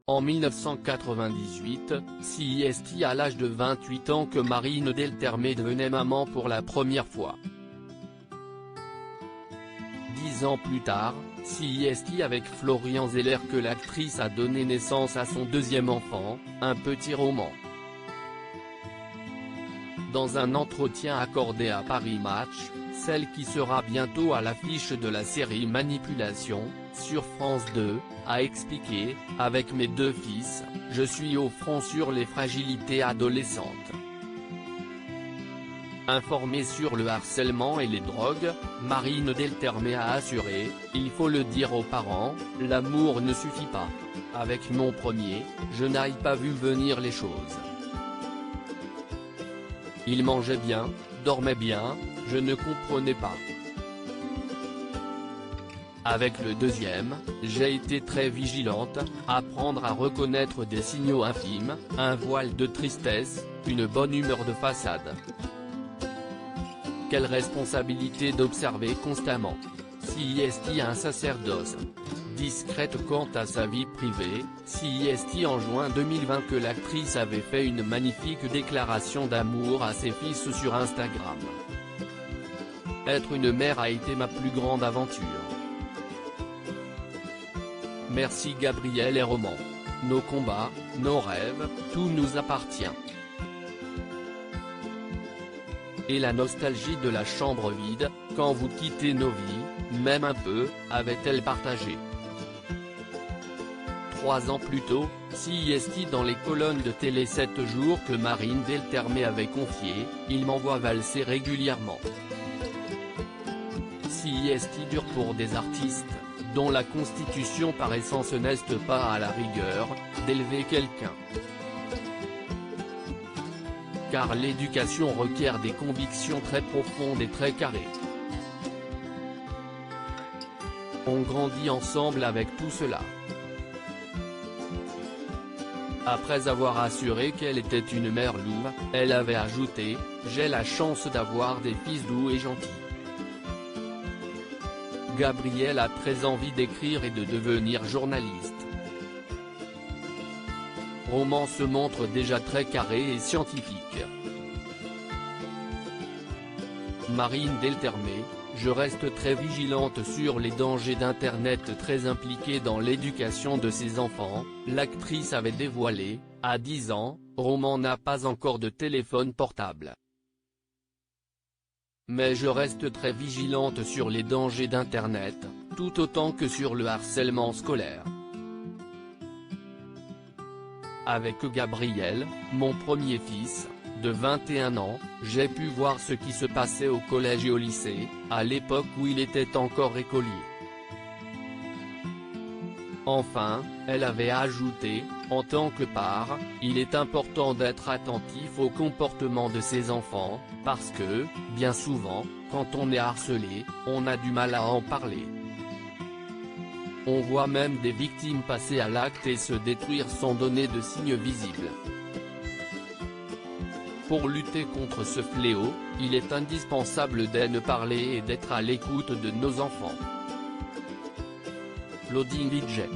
En 1998, c'est à l'âge de 28 ans que Marine Delterme devenait maman pour la première fois. 10 ans plus tard, c'est avec Florian Zeller que l'actrice a donné naissance à son deuxième enfant, un petit roman. Dans un entretien accordé à Paris Match, celle qui sera bientôt à l'affiche de la série Manipulation, sur France 2, a expliqué « Avec mes deux fils, je suis au front sur les fragilités adolescentes. Informée sur le harcèlement et les drogues, Marine Delterme a assuré « Il faut le dire aux parents, l'amour ne suffit pas. Avec mon premier, je n'ai pas vu venir les choses. Il mangeait bien, dormait bien, je ne comprenais pas. Avec le deuxième, j'ai été très vigilante, apprendre à reconnaître des signaux infimes, un voile de tristesse, une bonne humeur de façade. Quelle responsabilité d'observer constamment. C'est un sacerdoce. Discrète quant à sa vie privée, c'est en juin 2020 que l'actrice avait fait une magnifique déclaration d'amour à ses fils sur Instagram. Être une mère a été ma plus grande aventure. Merci Gabriel et Roman. Nos combats, nos rêves, tout nous appartient. Et la nostalgie de la chambre vide, quand vous quittez nos vies, même un peu, avait-elle partagé. 3 ans plus tôt, c'est dans les colonnes de Télé 7 jours que Marine Delterme avait confié, il m'envoie valser régulièrement. C'est dur pour des artistes, dont la constitution par essence n'est pas à la rigueur, d'élever quelqu'un. Car l'éducation requiert des convictions très profondes et très carrées. On grandit ensemble avec tout cela. Après avoir assuré qu'elle était une mère louve, elle avait ajouté « J'ai la chance d'avoir des fils doux et gentils ». Gabriel a très envie d'écrire et de devenir journaliste. Roman se montre déjà très carré et scientifique. Marine Delterme, je reste très vigilante sur les dangers d'Internet, très impliquée dans l'éducation de ses enfants, l'actrice avait dévoilé, à 10 ans, Roman n'a pas encore de téléphone portable. Mais je reste très vigilante sur les dangers d'Internet, tout autant que sur le harcèlement scolaire. Avec Gabriel, mon premier fils, de 21 ans, j'ai pu voir ce qui se passait au collège et au lycée, à l'époque où il était encore écolier. Enfin, elle avait ajouté, en tant que parent, il est important d'être attentif au comportement de ses enfants, parce que, bien souvent, quand on est harcelé, on a du mal à en parler. On voit même des victimes passer à l'acte et se détruire sans donner de signes visibles. Pour lutter contre ce fléau, il est indispensable d'en parler et d'être à l'écoute de nos enfants. Loading Widget.